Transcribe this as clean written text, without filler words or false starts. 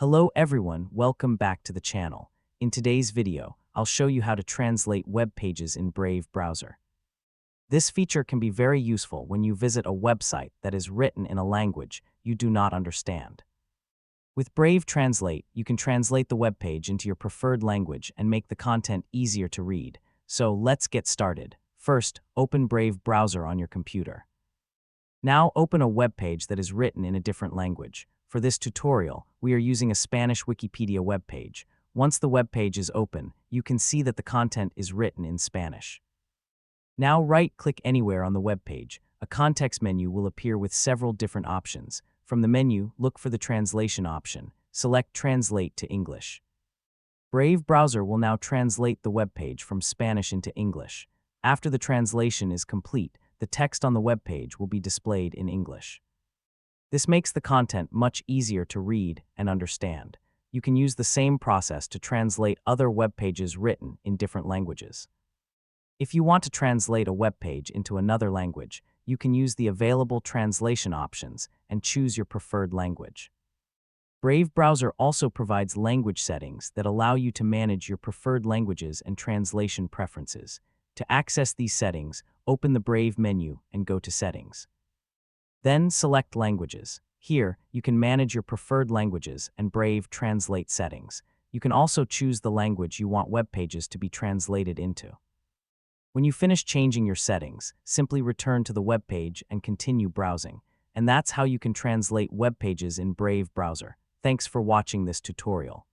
Hello everyone, welcome back to the channel. In today's video, I'll show you how to translate web pages in Brave browser. This feature can be very useful when you visit a website that is written in a language you do not understand. With Brave Translate, you can translate the web page into your preferred language and make the content easier to read. So let's get started. First, open Brave browser on your computer. Now open a web page that is written in a different language. For this tutorial, we are using a Spanish Wikipedia web page. Once the web page is open, you can see that the content is written in Spanish. Now right-click anywhere on the web page. A context menu will appear with several different options. From the menu, look for the translation option. Select Translate to English. Brave browser will now translate the web page from Spanish into English. After the translation is complete, the text on the web page will be displayed in English. This makes the content much easier to read and understand. You can use the same process to translate other web pages written in different languages. If you want to translate a web page into another language, you can use the available translation options and choose your preferred language. Brave browser also provides language settings that allow you to manage your preferred languages and translation preferences. To access these settings, open the Brave menu and go to Settings. Then select Languages. Here, you can manage your preferred languages and Brave Translate settings. You can also choose the language you want web pages to be translated into. When you finish changing your settings, simply return to the web page and continue browsing. And that's how you can translate web pages in Brave browser. Thanks for watching this tutorial.